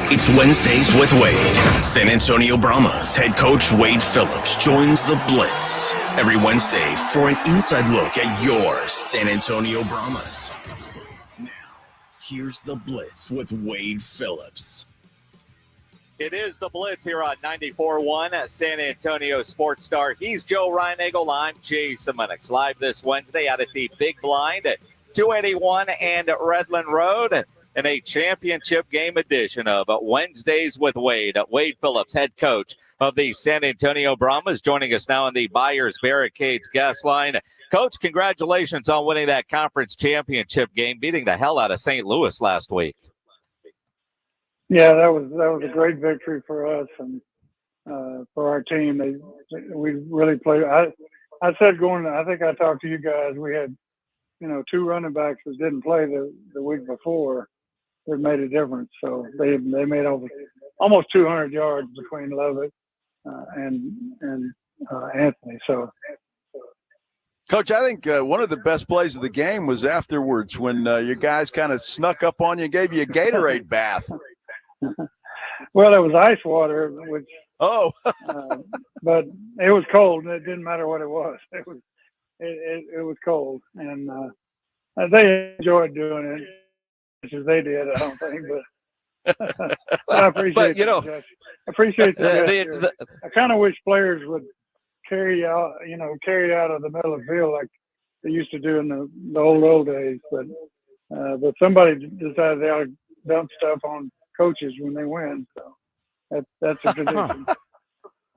It's Wednesdays with Wade. San Antonio Brahmas head coach Wade Phillips joins the Blitz every Wednesday for an inside look at your San Antonio Brahmas. Now, here's the Blitz with Wade Phillips. It is the Blitz here on 94.1 at San Antonio Sports Star. He's Joe Reinagle. I'm Jason Minix. Live this Wednesday out at the Big Blind at 281 and Redland Road in a championship game edition of Wednesdays with Wade. Wade Phillips, head coach of the San Antonio Brahmas, joining us now on the Buyers Barricades guest line. Coach, congratulations on winning that conference championship game, beating the hell out of St. Louis last week. Yeah, that was a great victory for us and for our team. We really played. I said I think I talked to you guys. We had, two running backs that didn't play the week before. It made a difference. So they made almost 200 yards between Lovett and Anthony. So. Coach, I think one of the best plays of the game was afterwards when your guys kind of snuck up on you and gave you a Gatorade bath. Well, it was ice water, which but it was cold, and it didn't matter what it was. It was cold, and they enjoyed doing it as they did. I don't think, but I appreciate. I appreciate that. I kind of wish players would carry out of the middle of the field like they used to do in the old days. But somebody decided they ought to dump stuff on coaches when they win, so that's a tradition. All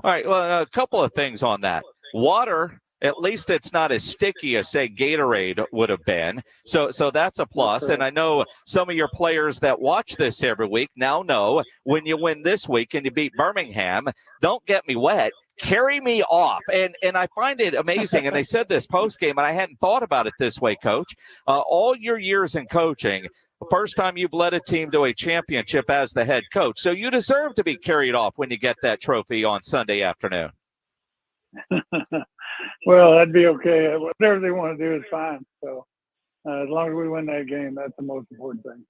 right, well, a couple of things on that. Water, at least it's not as sticky as, say, Gatorade would have been, so that's a plus. And I know some of your players that watch this every week now know when you win this week and you beat Birmingham, don't get me wet, carry me off. And I find it amazing, and they said this post-game, and I hadn't thought about it this way, Coach. All your years in coaching, first time you've led a team to a championship as the head coach. So you deserve to be carried off when you get that trophy on Sunday afternoon. Well, that'd be okay. Whatever they want to do is fine. So as long as we win that game, that's the most important thing.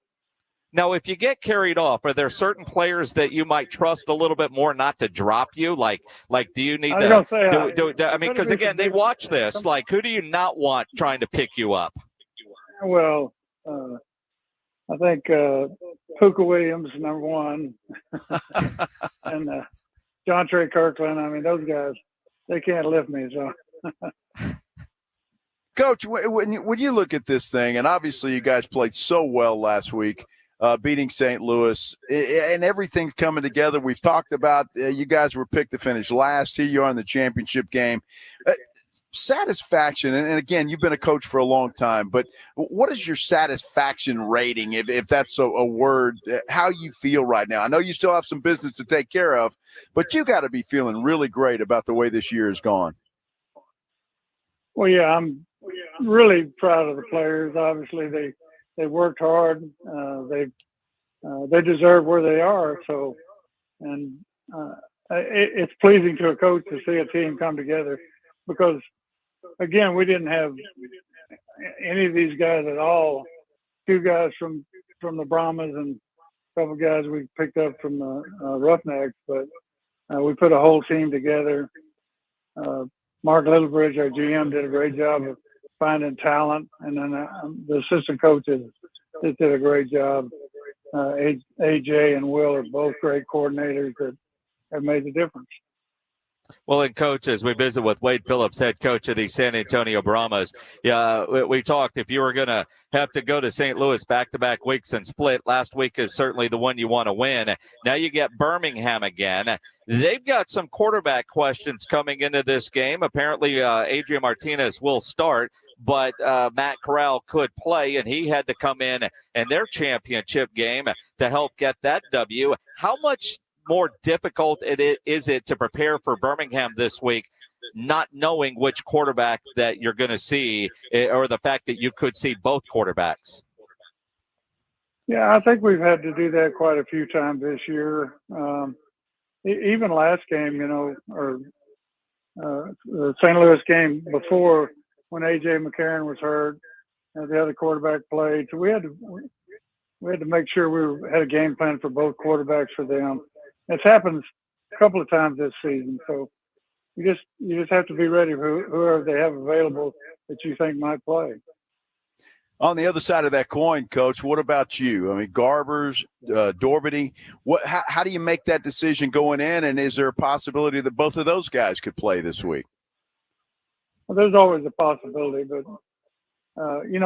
Now, if you get carried off, are there certain players that you might trust a little bit more not to drop you? Like, do you need to? Because again, they watch this. Like, who do you not want trying to pick you up? Well, I think Puka Williams, number one, and John Trey Kirkland. I mean, those guys, they can't lift me. So, Coach, when you look at this thing, and obviously you guys played so well last week, beating St. Louis, and everything's coming together. We've talked about you guys were picked to finish last. Here you are in the championship game. Satisfaction, and again, you've been a coach for a long time, but what is your satisfaction rating, if that's a word, how you feel right now? I know you still have some business to take care of, but you got to be feeling really great about the way this year has gone. Well, yeah, I'm really proud of the players. Obviously, they worked hard. They deserve where they are. So, and it's pleasing to a coach to see a team come together because, again, we didn't have any of these guys at all. Two guys from the Brahmas and a couple guys we picked up from the Roughnecks, but we put a whole team together. Mark Littlebridge, our GM, did a great job of finding talent, and then the assistant coaches just did a great job. AJ and Will are both great coordinators that have made the difference. Well, and Coach, as we visit with Wade Phillips, head coach of the San Antonio Brahmas, we talked if you were going to have to go to St. Louis back-to-back weeks and split, last week is certainly the one you want to win. Now you get Birmingham again. They've got some quarterback questions coming into this game. Apparently, Adrian Martinez will start, but Matt Corral could play, and he had to come in their championship game to help get that W. How much more difficult is it to prepare for Birmingham this week, not knowing which quarterback that you're going to see, or the fact that you could see both quarterbacks? Yeah, I think we've had to do that quite a few times this year. Even last game, or the St. Louis game before when A.J. McCarron was hurt, the other quarterback played. So we had to we had to make sure had a game plan for both quarterbacks for them. It's happened a couple of times this season, so you just have to be ready for whoever they have available that you think might play. On the other side of that coin, Coach, what about you? I mean, Garbers, Dorby, how do you make that decision going in, and is there a possibility that both of those guys could play this week? Well, there's always a possibility, but,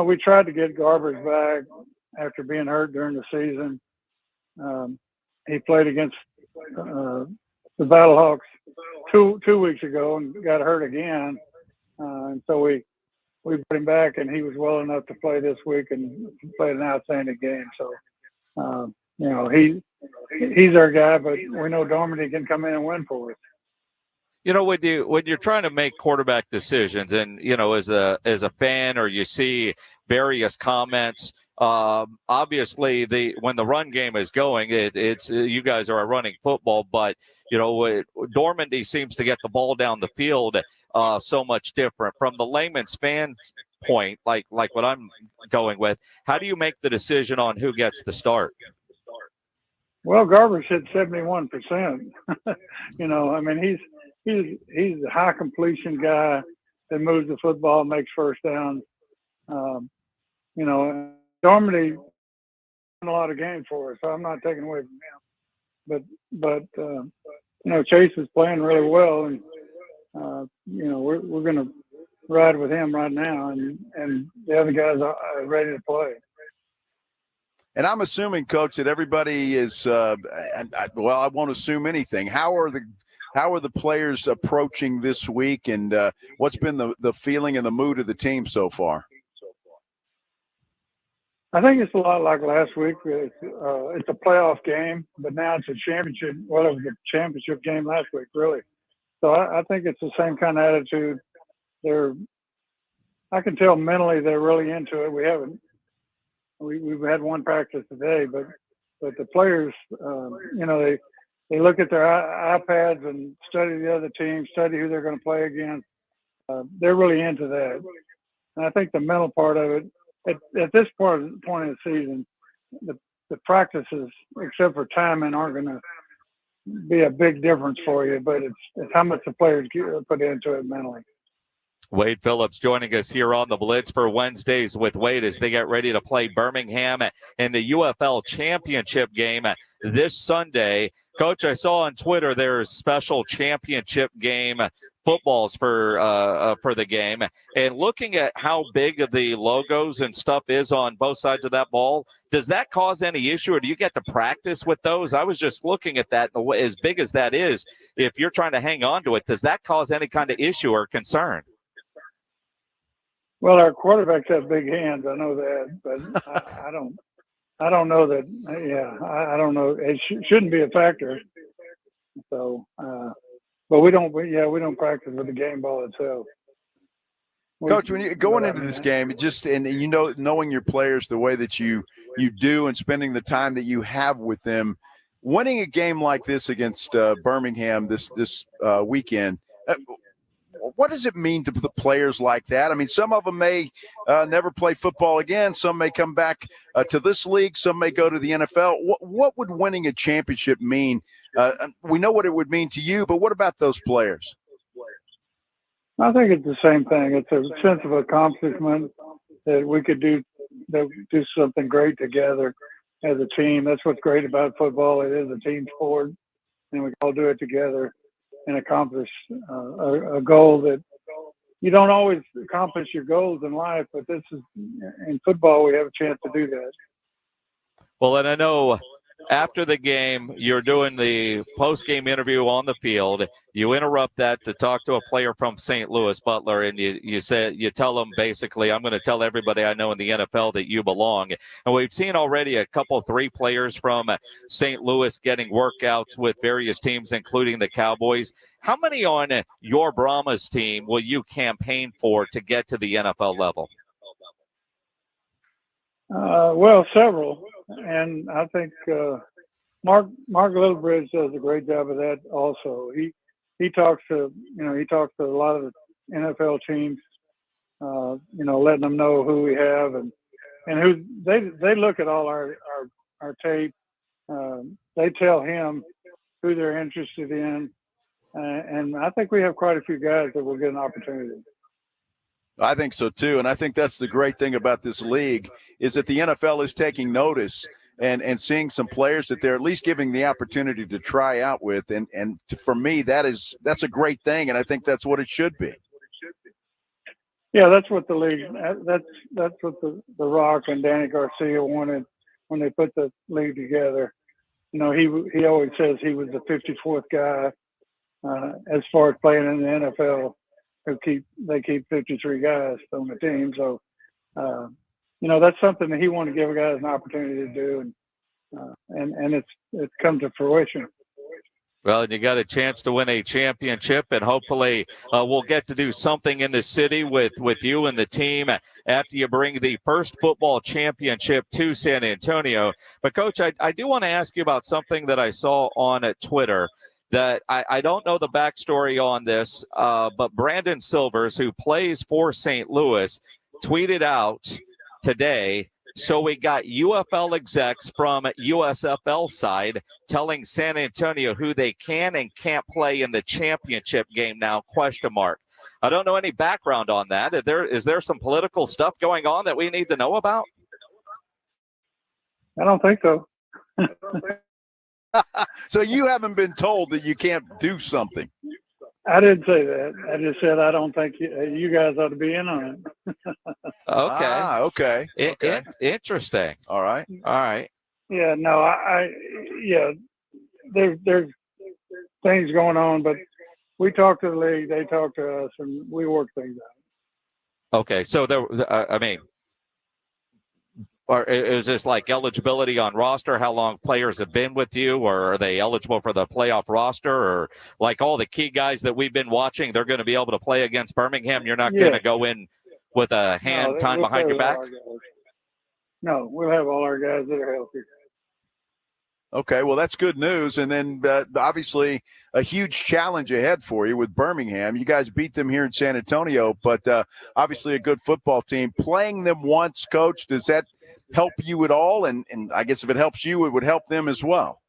we tried to get Garbers back after being hurt during the season. He played against the Battlehawks two weeks ago and got hurt again. And so we brought him back, and he was well enough to play this week and played an outstanding game. So, he's our guy, but we know Dormady can come in and win for us. When you're trying to make quarterback decisions, and as a fan, or you see various comments, obviously when the run game is going, it's you guys are running football, but Dormady seems to get the ball down the field so much different. From the layman's fan point, like what I'm going with, how do you make the decision on who gets the start? Well, Garbers hit 71%. He's a high completion guy that moves the football, makes first downs. Dormady won a lot of games for us, so I'm not taking away from him. But Chase is playing really well, and we're going to ride with him right now, and the other guys are ready to play. And I'm assuming, Coach, that everybody is. I won't assume anything. How are the players approaching this week, and what's been the feeling and the mood of the team so far? I think it's a lot like last week. It's a playoff game, but now it's a championship. Well, it was a championship game last week, really. So I think it's the same kind of attitude. I can tell mentally they're really into it. We've had one practice today, but the players, they look at their iPads and study the other team, study who they're going to play against. They're really into that. And I think the mental part of it, at this point in the season, the practices, except for timing, aren't going to be a big difference for you, but it's how much the players put into it mentally. Wade Phillips joining us here on the Blitz for Wednesdays with Wade as they get ready to play Birmingham in the UFL Championship game this Sunday. Coach, I saw on Twitter there's special championship game footballs for the game. And looking at how big the logos and stuff is on both sides of that ball, does that cause any issue, or do you get to practice with those? I was just looking at that, as big as that is, if you're trying to hang on to it, does that cause any kind of issue or concern? Well, our quarterbacks have big hands. I know that, but I don't know that. Yeah, I don't know. It shouldn't be a factor. So, but we don't practice with the game ball itself. Coach, when you're going into this game, knowing your players the way that you do, and spending the time that you have with them, winning a game like this against Birmingham this weekend. What does it mean to the players like that? I mean, some of them may never play football again. Some may come back to this league. Some may go to the NFL. What would winning a championship mean? We know what it would mean to you, but what about those players? I think it's the same thing. It's a sense of accomplishment that we could do something great together as a team. That's what's great about football. It is a team sport, and we all do it together and accomplish a goal that you don't always accomplish your goals in life, but in football, we have a chance to do that. Well, and I know after the game, you're doing the post-game interview on the field. You interrupt that to talk to a player from St. Louis, Butler, and you tell them basically, I'm going to tell everybody I know in the NFL that you belong. And we've seen already three players from St. Louis getting workouts with various teams, including the Cowboys. How many on your Brahmas team will you campaign for to get to the NFL level? Well, several. And I think Mark Littlebridge does a great job of that also. He talks to a lot of the NFL teams, letting them know who we have and and who they look at all our tape. They tell him who they're interested in, and I think we have quite a few guys that will get an opportunity. I think so too, and I think that's the great thing about this league is that the NFL is taking notice and seeing some players that they're at least giving the opportunity to try out with, and for me that's a great thing, and I think that's what it should be. Yeah, that's what the league. That's what the Rock and Danny Garcia wanted when they put the league together. You know, he always says he was the 54th guy as far as playing in the NFL. They keep 53 guys on the team, so you know that's something that he wanted to give guys an opportunity to do, and it's come to fruition. Well, and you got a chance to win a championship, and hopefully we'll get to do something in the city with you and the team after you bring the first football championship to San Antonio. But, Coach, I do want to ask you about something that I saw on Twitter that I don't know the backstory on this, but Brandon Silvers, who plays for St. Louis, tweeted out today, so we got UFL execs from USFL side telling San Antonio who they can and can't play in the championship game now, ? I don't know any background on that. Is there some political stuff going on that we need to know about? I don't think so. So you haven't been told that you can't do something? I didn't say that. I just said I don't think you guys ought to be in on it. Okay. Okay. Interesting. All right. Yeah, no, yeah, there's things going on, but we talk to the league, they talk to us, and we work things out. Okay, so or is this like eligibility on roster, how long players have been with you, or are they eligible for the playoff roster, or like all the key guys that we've been watching, they're going to be able to play against Birmingham? You're not going to go in with a hand tied behind your back? No, we'll have all our guys that are healthy. Okay, well, that's good news. And then obviously a huge challenge ahead for you with Birmingham. You guys beat them here in San Antonio, but obviously a good football team. Playing them once, Coach, does that help you at all? And I guess if it helps you, it would help them as well.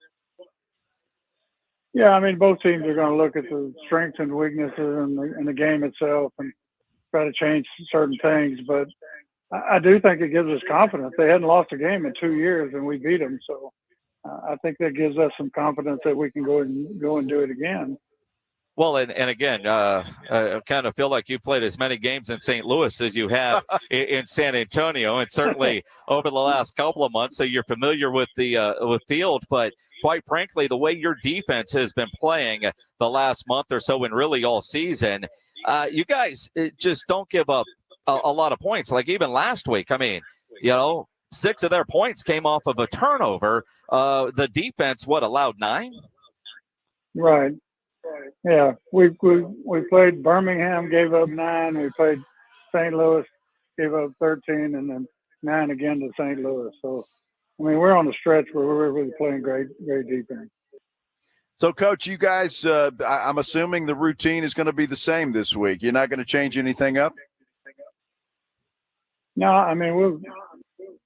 Yeah, I mean, both teams are going to look at the strengths and weaknesses in the game itself and try to change certain things. But I do think it gives us confidence. They hadn't lost a game in 2 years, and we beat them. So I think that gives us some confidence that we can go and do it again. Well, and again, I kind of feel like you played as many games in St. Louis as you have in San Antonio, and certainly over the last couple of months, so you're familiar with the with field. But quite frankly, the way your defense has been playing the last month or so, and really all season, you guys just don't give up a lot of points. Like even last week, I mean, 6 of their points came off of a turnover. The defense, allowed 9? Right. Yeah, we played Birmingham, gave up 9. We played St. Louis, gave up 13, and then 9 again to St. Louis. So, I mean, we're on a stretch where we're really playing great defense. So, Coach, you guys, I'm assuming the routine is going to be the same this week. You're not going to change anything up? No, I mean,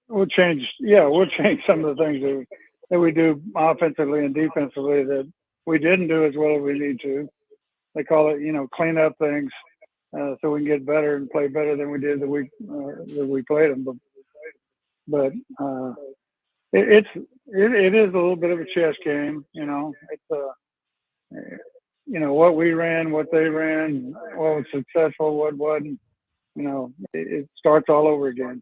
we'll change. Yeah, we'll change some of the things that we do offensively and defensively that we didn't do as well as we need to. They call it, clean up things so we can get better and play better than we did the week that we played them. But it is a little bit of a chess game. It's what we ran, what they ran, what was successful, what wasn't. It starts all over again.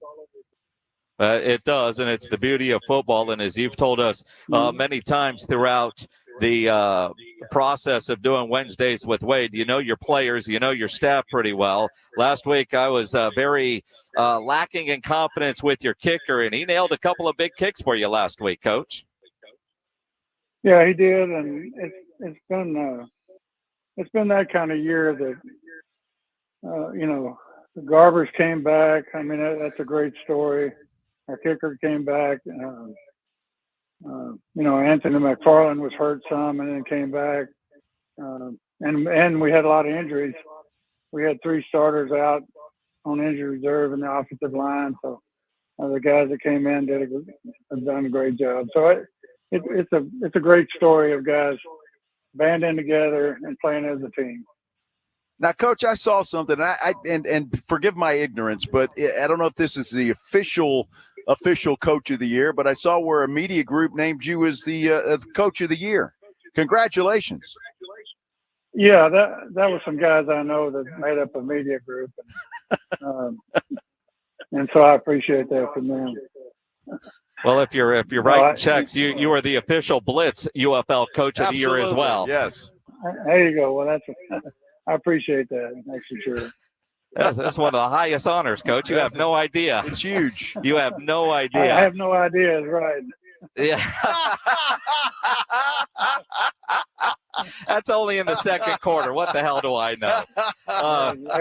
It does, and it's the beauty of football. And as you've told us many times throughout the process of doing Wednesdays with Wade, your players, your staff pretty well. Last week I was very lacking in confidence with your kicker, and he nailed a couple of big kicks for you last week, Coach. Yeah, he did, and it's been that kind of year that the Garbers came back. I mean, that's a great story. Our kicker came back. Anthony McFarland was hurt some and then came back. And we had a lot of injuries. We had 3 starters out on injury reserve in the offensive line. So The guys that came in have done a great job. So it's a great story of guys banding together and playing as a team. Now, Coach, I saw something, and forgive my ignorance, but I don't know if this is the official Coach of the Year, but I saw where a media group named you as the Coach of the Year. Congratulations. Yeah, that was some guys I know that made up a media group, and so I appreciate that from them. Well, if you're writing checks, you are the official Blitz UFL Coach of the Year as well. Yes. There you go. Well, I appreciate that. That's for sure. That's one of the highest honors, Coach. You have no idea. It's huge. You have no idea. I have no idea. Right. Yeah. That's only in the second quarter. What the hell do I know?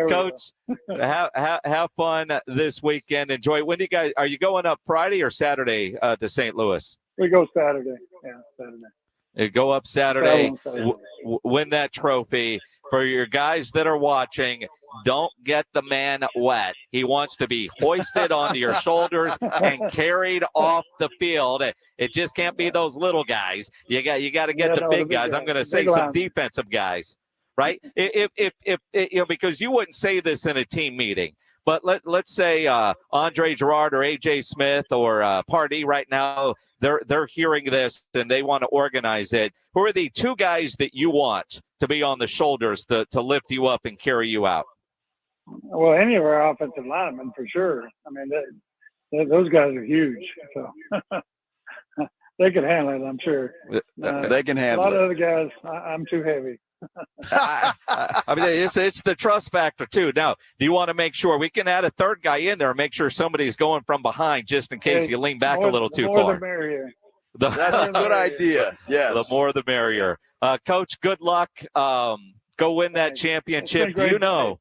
Coach, have fun this weekend. Enjoy. When are you going up Friday or Saturday to St. Louis? We go Saturday. Yeah, Saturday. You go up Saturday, win that trophy. For your guys that are watching, don't get the man wet. He wants to be hoisted onto your shoulders and carried off the field. It just can't be those little guys. You got to get the big guys. I'm going to say some defensive guys, right? If because you wouldn't say this in a team meeting, but let's say Andre Gerard or AJ Smith or Pardee right now, they're hearing this and they want to organize it. Who are the two guys that you want to be on the shoulders to lift you up and carry you out? Well, any of our offensive linemen for sure. I mean, those guys are huge, so they can handle it. I'm sure they can handle it. A lot of other guys, I'm too heavy. I mean, it's the trust factor too. Now, do you want to make sure we can add a third guy in there and make sure somebody's going from behind just in case you lean back a little too far? The merrier. That's a good idea. Yes. The more the merrier. Coach, good luck. Go win that championship. Do you know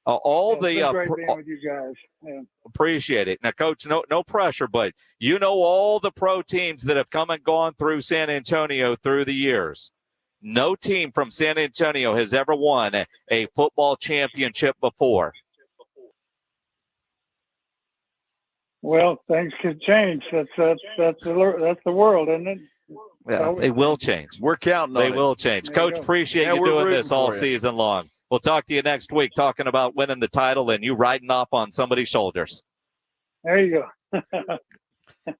all the great being with you guys. Yeah. Appreciate it. Now, Coach, no pressure, but you know all the pro teams that have come and gone through San Antonio through the years. No team from San Antonio has ever won a football championship before. Well, things could change. That's the world, isn't it? Yeah, they will change. We're counting on it. They will change. Coach, appreciate you doing this all season long. We'll talk to you next week talking about winning the title and you riding off on somebody's shoulders. There you go.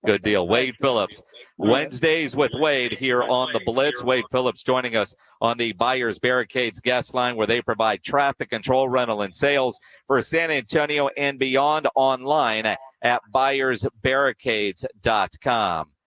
Good deal. Wade Phillips. Wednesdays with Wade here on the Blitz. Wade Phillips joining us on the Buyers Barricades guest line where they provide traffic control, rental, and sales for San Antonio and beyond online at buyersbarricades.com.